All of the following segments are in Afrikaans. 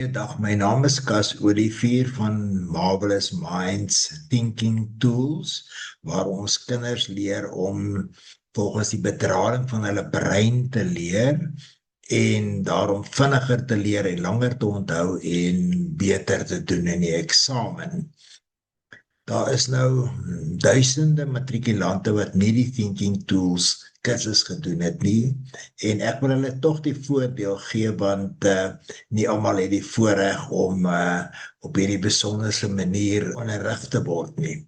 Dag, my naam is Cas Olivier van Marvelous Minds Thinking Tools, waar ons kinders leer om volgens die bedrading van hulle brein te leer en daarom vinniger te leer en langer te onthou en beter te doen in die eksamen. Daar is nou duisende matrikulante wat nie die Thinking Tools kursus gedoen het nie, en ek wil hulle tog die voordeel gee, want nie almal het die voorreg om op hierdie besonderse manier onderrig te word nie.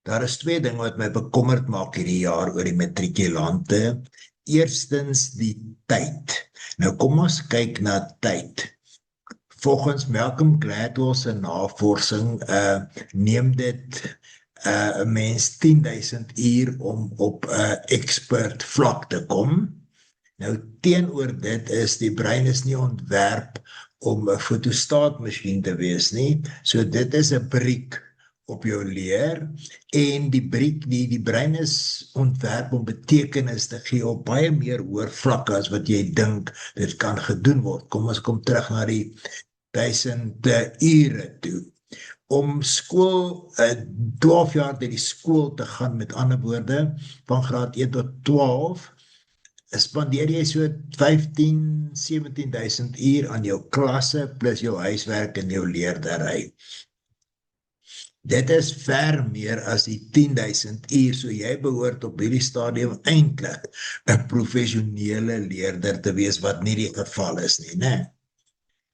Daar is twee dinge wat my bekommerd maak hierdie jaar oor die matrikulante. Eerstens die tyd. Nou kom ons kyk na tyd. Volgens Malcolm Gladwell se navorsing neem dit 'n mens 10.000 uur om op 'n expert vlak te kom. Nou teenoor dit is die brein is nie ontwerp om 'n fotostaatmasjien te wees nie. So dit is 'n briek op jou leer, en die brein is ontwerp om betekenis te gee op baie meer hoër vlakke as wat jy dink dit kan gedoen word. Kom ons kom terug na die 1000 ure toe. Om skool, 12 jaar deur die skool te gaan, met ander woorde, van graad 1 tot 12, spandeer jy so 15-17.000 uur aan jou klasse, plus jou huiswerk en jou leerdery. Dit is ver meer as die 10.000 uur, so jy behoort op hierdie stadium eintlik 'n professionele leerder te wees, wat nie die geval is nie, né?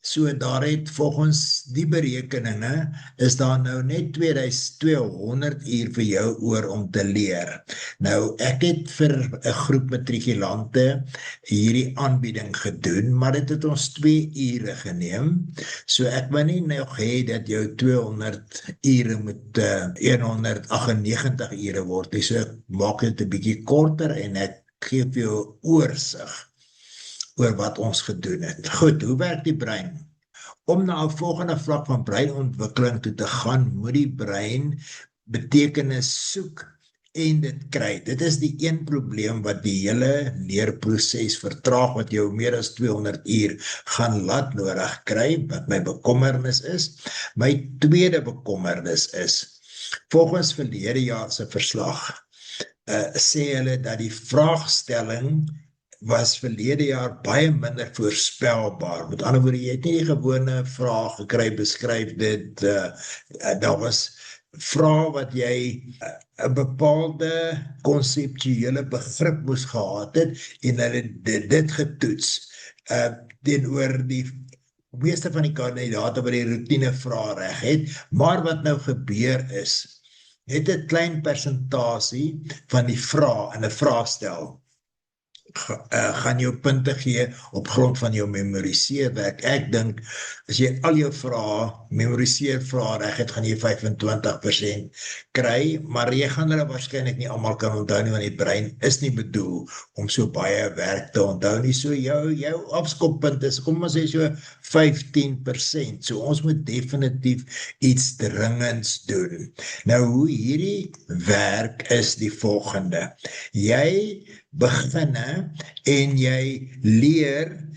So daar het volgens die berekeninge, is daar nou net 2200 uur vir jou oor om te leer. Nou, ek het vir 'n groep matrikulante hierdie aanbieding gedoen, maar dit het ons 2 ure geneem. So ek wil nie nog hê dat jou 200 ure moet 198 ure word. So ek maak dit 'n bietjie korter en ek gee vir jou 'n oorsig oor wat ons gedoen het. Goed, hoe werk die brein? Om na 'n volgende vlak van breinontwikkeling toe te gaan, moet die brein betekenis soek en dit kry. Dit is die een probleem wat die hele leerproses vertraag, wat jou meer as 200 uur gaan laat nodig kry, wat my bekommernis is. My tweede bekommernis is, volgens verlede jaar se verslag, sê hulle dat die vraagstelling was verlede jaar baie minder voorspelbaar. Met ander woorde, jy het nie die gewone vraag gekry, beskryf dit, daar was vrae wat jy 'n bepaalde konseptuele begrip moes gehad het, en hulle dit getoets, teenoor die meeste van die kandidate wat die routine vrae reg het. Maar wat nou gebeur is, het 'n klein persentasie van die vrae in 'n vraestel gaan jou punte gee op grond van jou memoriseerwerk. Ek dink, as jy al jou memoriseervrae reg het, gaan jy 25% kry, maar jy gaan hulle waarskynlik nie almal kan onthou nie, want die brein is nie bedoel om so baie werk te onthou nie. So jou afskoppunt is, kom ons sê so 15%. So ons moet definitief iets dringends doen. Nou, hoe hierdie werk is die volgende. Jy beginne en jy leer,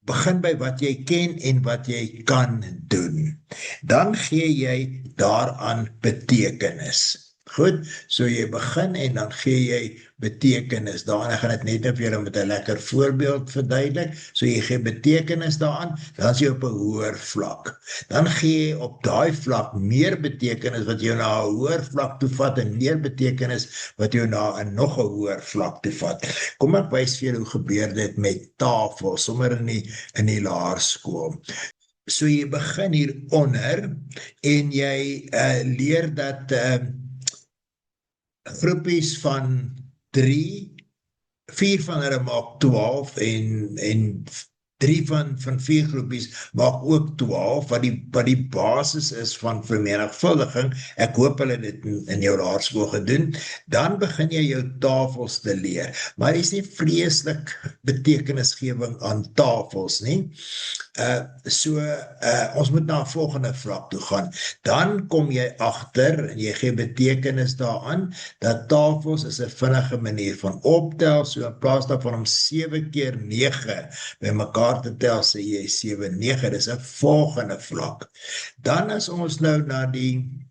begin by wat jy ken en wat jy kan doen. Dan gee jy daaraan betekenis. Goed, so jy begin en dan gee jy betekenis daaraan. Ek gaan dit net vir julle met 'n lekker voorbeeld verduidelik. So jy gee betekenis daaraan, dan is jy op 'n hoër vlak. Dan gee jy op daai vlak meer betekenis wat jou na 'n hoër vlak toe vat, en meer betekenis wat jou na 'n nog 'n hoër vlak toe vat. Kom ek wys vir julle hoe gebeur dit met tafel, sommer in die laerskool. So jy begin hier onder en jy leer dat groepies van 3, 4 van hulle maak 12 en 3 van 4 groepies maak ook 12, wat die basis is van vermenigvuldiging. Ek hoop hulle dit in jou laerskool gedoen. Dan begin jy jou tafels te leer, maar is nie vreeslik betekenisgewing aan tafels nie. Ons moet na 'n volgende vlak toe gaan. Dan kom jy agter en jy gee betekenis daaraan dat tafels is 'n vinnige manier van optel. So in plaas daarvan om 7 keer 9 by mekaar mekaar te tel, sê jy 7, 9, dis 'n volgende vlak. Dan as ons nou na die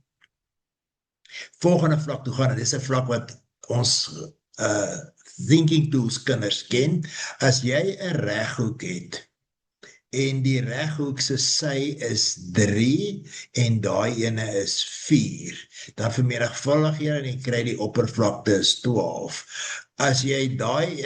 volgende vlak toe gaan, en dis 'n vlak wat ons thinking tools kinders ken, as jy 'n reghoek het, en die reghoekse sy is 3 en daai ene is 4. Dan vermenigvuldig jy en jy kry die oppervlakte is 12. As jy daai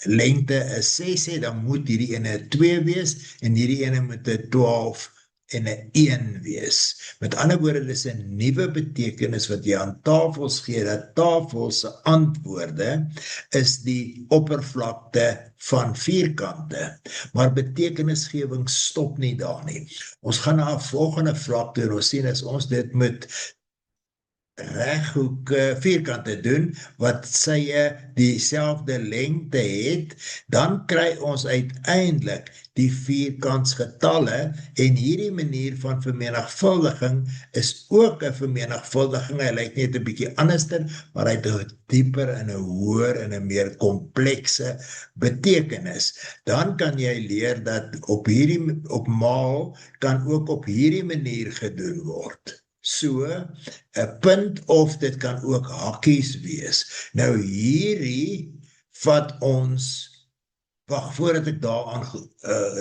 lengte is 6 het, dan moet hierdie ene 2 wees en hierdie ene moet 'n 12 en 'n 1 wees. Met ander woorde, dis 'n nuwe betekenis wat jy aan tafels gee, dat tafels se antwoorde is die oppervlakte van vierkante. Maar betekenisgewing stop nie daar nie. Ons gaan na 'n volgende vlak toe en ons sien as ons dit met reghoek vierkante doen, wat sy dieselfde lengte het, dan kry ons uiteindelik die vierkantsgetalle, en hierdie manier van vermenigvuldiging is ook 'n vermenigvuldiging, hy lyk net 'n bietjie anderster, maar hy het 'n dieper en 'n hoër en 'n meer komplekse betekenis. Dan kan jy leer dat op maal kan ook op hierdie manier gedoen word. So, 'n punt of dit kan ook hakkies wees. Nou hierdie vat ons, wag, voordat ek daaraan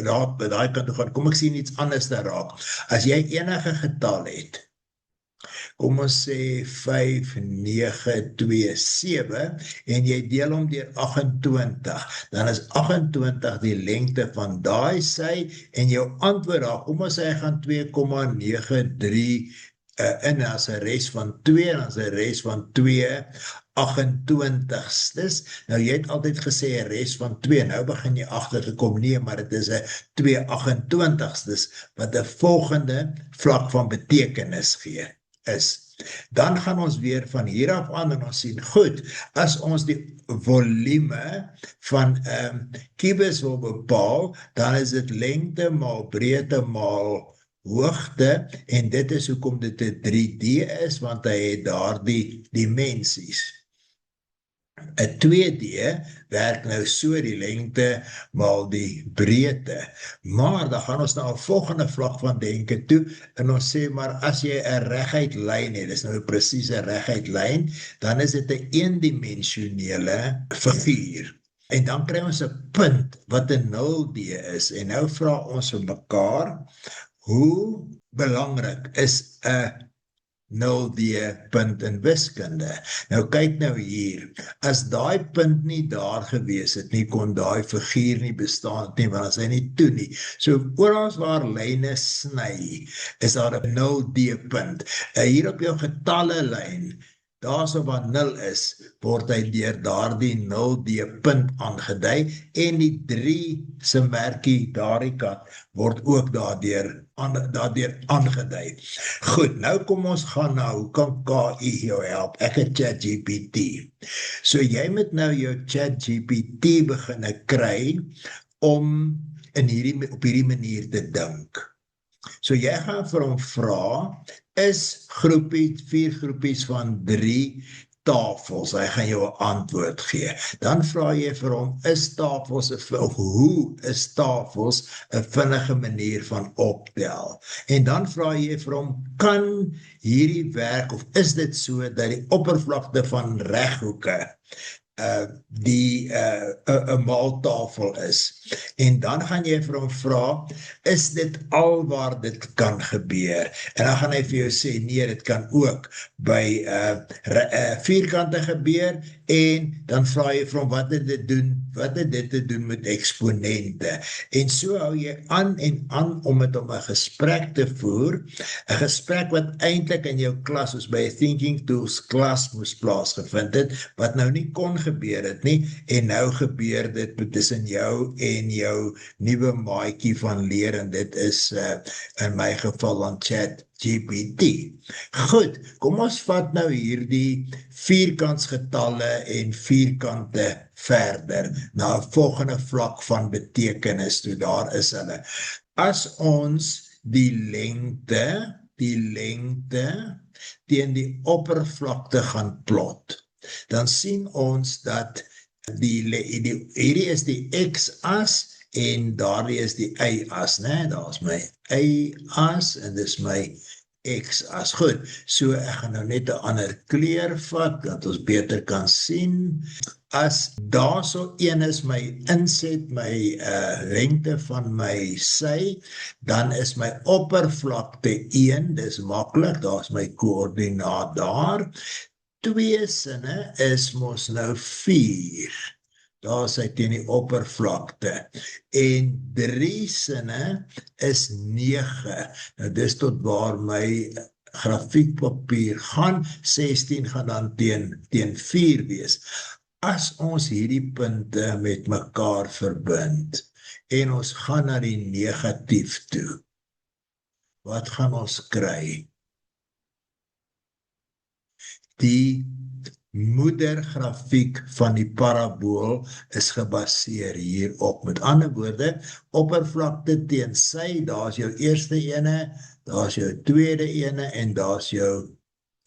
raak, by daai kant toe gaan, kom ek sien iets anders daar raak. As jy enige getal het, kom ons sê 5, 9, 2, 7, en jy deel hom deur 28, dan is 28 die lengte van daai sy, en jou antwoord daar, kom ons sê hy gaan 2,93 in as 'n res van 2, en as 'n res van 2, 28stes. Nou jy het altyd gesê 'n res van 2, nou begin jy agtergekom, nee, maar dit is 'n 2/28stes, wat 'n volgende vlak van betekenis gee is. Dan gaan ons weer van hier af aan en ons sien, goed, as ons die volume van kubus wil bepaal, dan is dit lengte maal breedte maal hoogte, en dit is hoekom dit 'n 3D is, want hy het daardie dimensies. 'n 2D werk nou so, die lengte maal die breedte. Maar dan gaan ons na 'n volgende vlak van denke toe, en ons sê, maar as jy 'n reguit lyn het, dis nou 'n presiese reguit lyn, dan is dit 'n eendimensionele figuur. En dan kry ons 'n punt wat 'n 0D is, en nou vra ons vir mekaar, hoe belangrik is 'n 0D punt in wiskunde? Nou kyk nou hier, as daai punt nie daar gewees het nie, kon daai figuur nie bestaan het nie, want as hy nie toe nie. So oral waar lyne sny, is daar 'n 0D punt. Hier op jou getalle lyn, daar so waar 0 is, word hy deur daardie 0D punt aangedui, en die 3 se merkie daardie kant word ook daardeur aangedui. Goed, nou kom ons gaan na, hoe kan KI jou help? Ek het ChatGPT. So jy moet nou jou ChatGPT begin kry om op hierdie manier te dink. So jy gaan vir hom vra, is 4 groepies van 3 tafels, hy gaan jou 'n antwoord gee. Dan vra jy vir hom, is tafels, of hoe is tafels 'n vinnige manier van optel? En dan vra jy vir hom, kan hierdie werk, of is dit so dat die oppervlakte van reghoeke 'n maaltafel is? En dan gaan jy vir hom vra, is dit al waar dit kan gebeur? En dan gaan hy vir jou sê, nee, dit kan ook by vierkante gebeur, en dan vra jy vir hom, wat het dit te doen met eksponente? En so hou jy aan en aan om met hom 'n gesprek te voer, 'n gesprek wat eintlik in jou klas, soos by 'n Thinking Tools klas moes plaasgevind het, wat nou nie kon gebeur het nie, en nou gebeur dit tussen jou en jou nuwe maatjie van leer, en dit is in my geval dan ChatGPT. Goed, kom ons vat nou hierdie vierkantsgetalle en vierkante verder, na 'n volgende vlak van betekenis toe, daar is hulle. As ons die lengte teen die oppervlakte gaan plot, dan sien ons dat hierdie is die x-as en daardie is die y-as, né? Daar is my y-as en dis my x-as. Goed, so ek gaan nou net 'n ander kleur vat, dat ons beter kan sien. As daar so een is my inset, my lengte van my sy, dan is my oppervlakte 1, dis maklik, daar is my koördinaat daar. 2 sinne is mos nou 4. Daar is hy teen die oppervlakte. En 3 sinne is 9. Nou dis tot waar my grafiekpapier gaan. 16 gaan dan teen 4 wees. As ons hierdie punte met mekaar verbind en ons gaan na die negatief toe, wat gaan ons kry? Die moedergrafiek van die parabool is gebaseer hierop. Met ander woorde, oppervlakte teen sy, daar is jou eerste ene, daar is jou tweede ene en daar is jou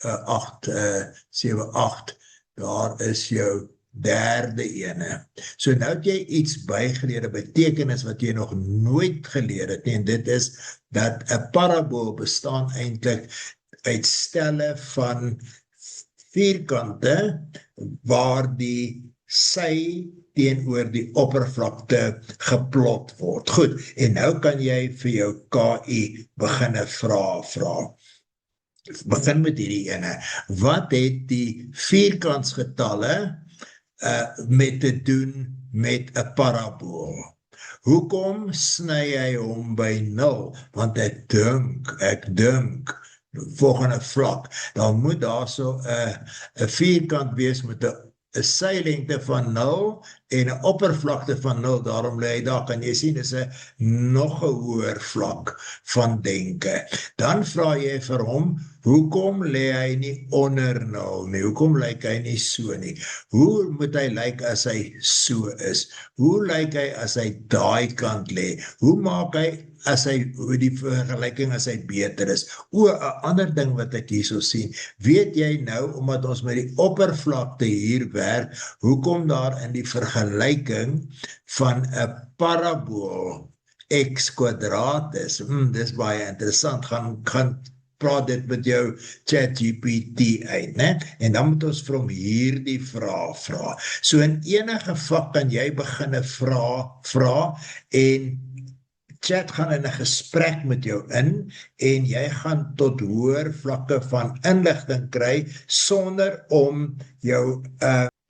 7, 8, daar is jou derde ene. So nou het jy iets bygeleer, 'n betekenis wat jy nog nooit geleer het nie, en dit is dat 'n parabool bestaan eintlik uit stelle van vierkante waar die sy teenoor die oppervlakte geplot word. Goed, en nou kan jy vir jou KI beginne vra. Begin met hierdie ene. Wat het die vierkantsgetalle met te doen met 'n parabool? Hoekom sny hy hom by 0? Want ek dink, volgende vlak, dan moet daar so 'n vierkant wees met 'n sylengte van 0 en 'n oppervlakte van 0, daarom lê hy daar, kan jy sien, dis 'n nog 'n hoër vlak van denke. Dan vra jy vir hom, hoekom lê hy nie onder 0 nie? Hoekom lyk hy nie so nie? Hoe moet hy lyk as hy so is? Hoe lyk hy as hy daai kant lê? Hoe maak hy as hy, die vergelyking as hy beter is? 'n ander ding wat ek hierso sien, weet jy nou, omdat ons met die oppervlakte hier werk, hoekom daar in die vergelyking van 'n parabool x kwadraat is? Dis baie interessant, gaan praat dit met jou ChatGPT uit, né? En dan moet ons vir hom hierdie vraag vra. So in enige vak kan jy beginne vra en Chat gaan in 'n gesprek met jou in en jy gaan tot hoër vlakke van inligting kry sonder om jou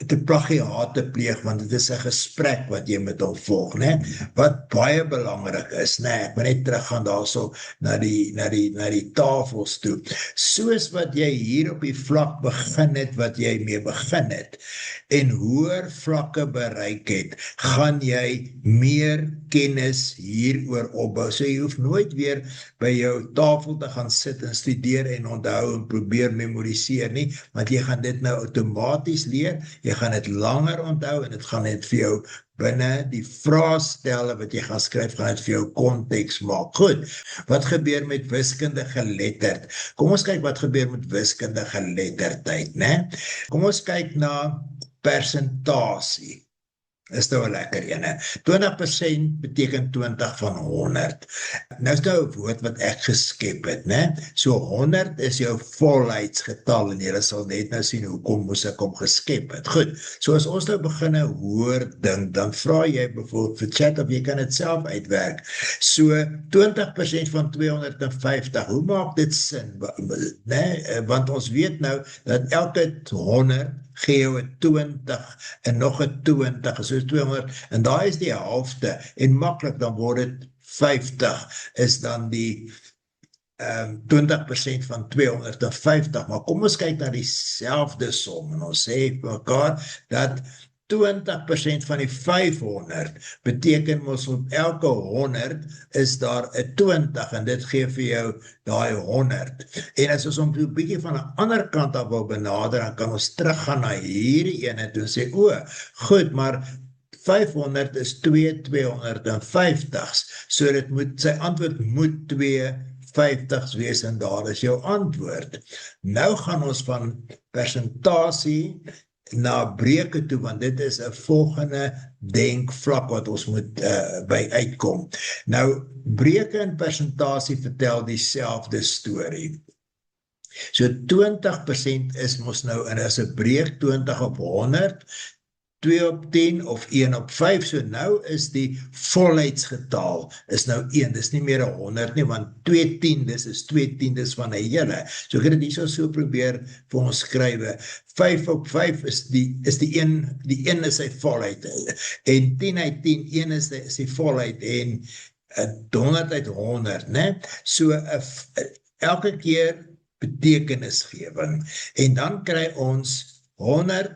te plagiaat te pleeg, want dit is 'n gesprek wat jy met hom volg, né? Wat baie belangrik is, né? Ek moet net teruggaan daarso na die tafels toe. Soos wat jy hier op die vlak begin het, wat jy mee begin het, en hoër vlakke bereik het, gaan jy meer kennis hieroor opbou. So jy hoef nooit weer by jou tafel te gaan sit en studeer en onthou en probeer memoriseer nie, want jy gaan dit nou outomaties leer, jy gaan dit langer onthou en dit gaan net vir jou binne die vraestelle wat jy gaan skryf, gaan dit vir jou konteks maak. Goed, wat gebeur met wiskunde geletterd? Kom ons kyk wat gebeur met wiskunde geletterdheid, né? Kom ons kyk na persentasie. Is nou 'n lekker ene. 20% beteken 20 van 100. Nou is nou 'n woord wat ek geskep het, né? So 100 is jou volheidsgetal en jy sal net nou sien hoekom moes ek hom geskep het. Goed, so as ons nou begin hoor dink, dan vra jy byvoorbeeld vir chat of jy kan dit self uitwerk. So 20% van 250, hoe maak dit sin? Né? Want ons weet nou dat elke 100 gee jou 'n 20 en nog 'n 20, so 200, en daai is die helfte, en maklik dan word dit 50, is dan die 20% van 250, maar kom ons kyk na dieselfde som, en ons sê vir mekaar dat 20% van die 500 beteken mos op elke 100 is daar 'n 20 en dit gee vir jou daai 100. En as ons om 'n bietjie van 'n ander kant af wil benader, dan kan ons teruggaan na hierdie ene toe en sê, goed, maar 500 is 250s, so sy antwoord moet 250s wees en daar is jou antwoord. Nou gaan ons van persentasie na breuke toe, want dit is 'n volgende denkvlak wat ons moet by uitkom. Nou, breuke en persentasie vertel dieselfde storie. So 20% is mos nou, en as 'n breek 20 op 100, 2 op 10 of 1 op 5, so nou is die volheidsgetal is nou 1, dis nie meer 100 nie, want 2/10 is 2/10 van 'n hele. So ek het dit so probeer vir ons skrywe. 5 op 5 is die een is sy volheid, en 10 uit 10, 1 is die volheid, en 100 uit 100, né? So elke keer betekenisgewing, en dan kry ons 100,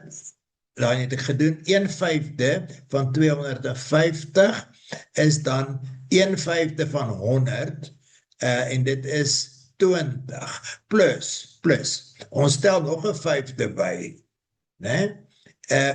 dan het ek gedoen, 1/5 van 250 is dan 1/5 van 100, en dit is 20, plus, ons stel nog 'n 5de by, né?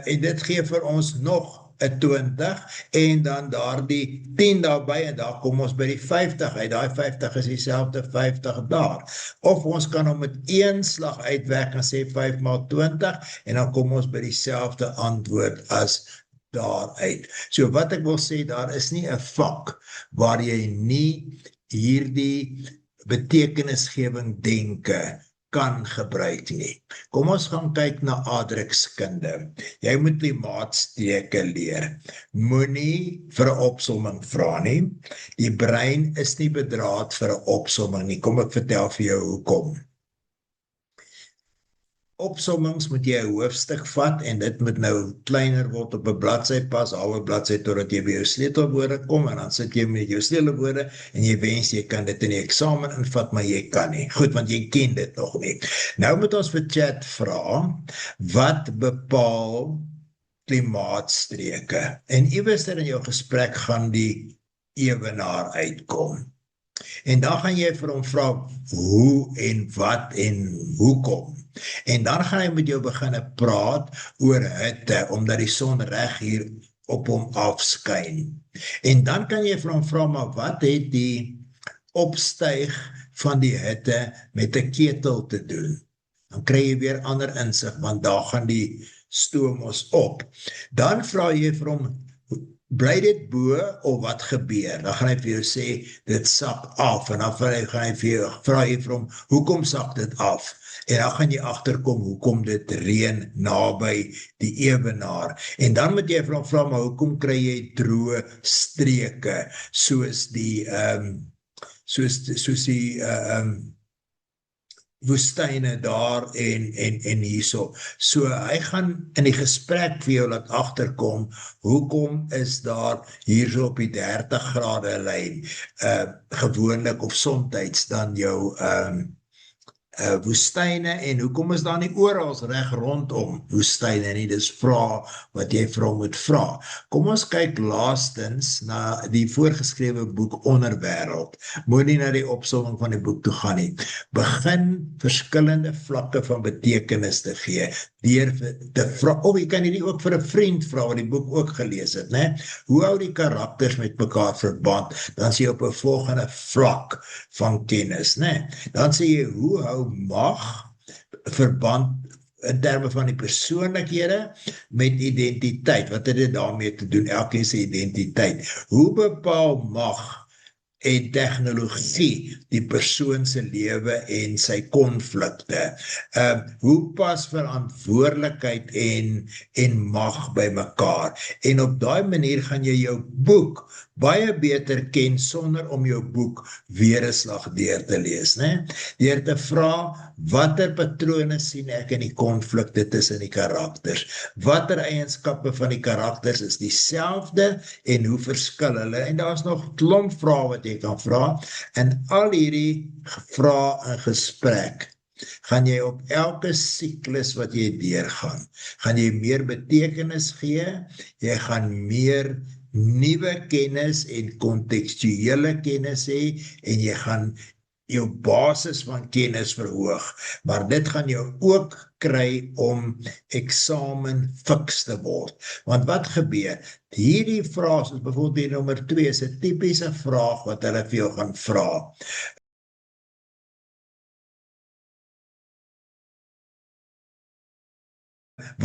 En dit gee vir ons nog 'n 20, en dan daar die 10 daarby, en daar kom ons by die 50 uit, daai 50 is dieselfde 50 daar, of ons kan hom met een slag uitwerk en sê 5 maal 20, en dan kom ons by dieselfde antwoord as daaruit. So wat ek wil sê, daar is nie 'n vak waar jy nie hierdie betekenisgewing denke kan gebruik nie. Kom ons gaan kyk na aardrykskunde. Jy moet klimaatstreke leer. Moenie vir 'n opsomming vra nie. Die brein is nie bedraad vir 'n opsomming nie. Kom ek vertel vir jou hoekom. Opsommings moet jy 'n hoofstuk vat, en dit moet nou kleiner word op 'n bladsy, pas hou 'n bladsy totdat jy by jou sleutelwoorde kom, en dan sit jy met jou sleutelwoorde, en jy wens jy kan dit in die eksamen invat, maar jy kan nie. Goed, want jy ken dit nog nie. Nou moet ons vir chat vra, wat bepaal klimaatstreke? En iewers in jou gesprek gaan die ewenaar uitkom. En dan gaan jy vir hom vra, hoe en wat en hoekom? En dan gaan hy met jou begin praat oor hitte, omdat die son reg hier op hom afskyn. En dan kan jy vir hom vra, maar wat het die opstyg van die hitte met 'n ketel te doen? Dan kry jy weer ander insig, want daar gaan die stoom ons op. Dan vra jy vir hom, bly dit bo of wat gebeur? Dan gaan hy vir jou sê, dit sak af, en dan vra jy vir hom, hoekom sak dit af? En dan gaan jy agterkom, hoekom dit reën naby die ewenaar. En dan moet jy vir hom vra, maar hoekom kry jy droë streke, soos die woestyne daar en hierso. So hy gaan in die gesprek vir jou laat agterkom, hoekom is daar hierso op die 30 grade lyn gewoonlik of somtyds dan jou woestyne, en hoekom is daar nie oral reg rondom woestyne nie? Dis vra wat jy vir hom moet vra. Kom ons kyk laastens na die voorgeskrewe boek Onderwêreld. Moenie na die opsomming van die boek toe gaan nie. Begin verskillende vlakke van betekenis te gee, deur te vra, of jy kan hierdie ook vir 'n vriend vra wat die boek ook gelees het, né? Hoe hou die karakters met mekaar verband? Dan sê jy op 'n volgende vlak van kennis, né? Dan sê jy, hoe hou mag verband in terme van die persoonlikhede met identiteit? Wat het dit daarmee te doen? Elkeen se identiteit. Hoe bepaal mag en tegnologie die persoon se lewe en sy konflikte? Hoe pas verantwoordelikheid en mag by mekaar? En op daai manier gaan jy jou boek baie beter ken sonder om jou boek weer 'n slag deur te lees, né? Deur te vra, watter patrone sien ek in die konflikte tussen die karakters? Watter eienskappe van die karakters is dieselfde en hoe verskil hulle? En daar's nog klomp vrae wat jy kan vra, en al hierdie vrae in gesprek gaan jy op elke siklus wat jy deurgaan, gaan jy meer betekenis gee, jy gaan meer nuwe kennis en kontekstuele kennis hê, en jy gaan jou basis van kennis verhoog, maar dit gaan jou ook kry om eksamen fiks te word. Want wat gebeur? Hierdie vraag, soos byvoorbeeld die nommer 2, is 'n tipiese vraag wat hulle vir jou gaan vra.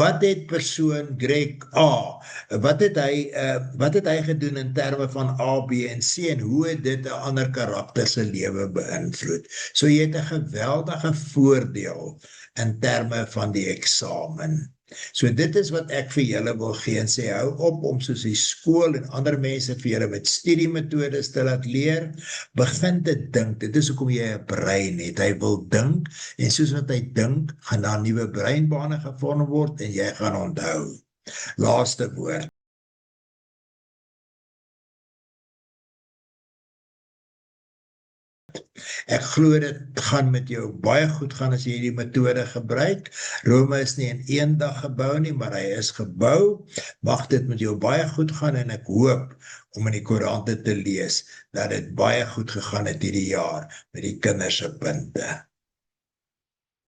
wat het persoon Greg A, wat het hy gedoen in terme van A, B en C en hoe het dit 'n ander karakter se lewe beïnvloed? So jy het 'n geweldige voordeel in terme van die eksamen. So dit is wat ek vir julle wil gee en sê, hou op om soos die skool en ander mense vir julle met studiemetodes te laat leer, begin te dink, dit is hoekom jy 'n brein het, hy wil dink, en soos wat hy dink, gaan daar nuwe breinbane gevorm word, en jy gaan onthou. Laaste woord. Ek glo dit gaan met jou baie goed gaan as jy hierdie metode gebruik. Rome is nie in een dag gebou nie, maar hy is gebou. Mag dit met jou baie goed gaan en ek hoop om in die koerante te lees dat dit baie goed gegaan het hierdie jaar met die kinders se punte.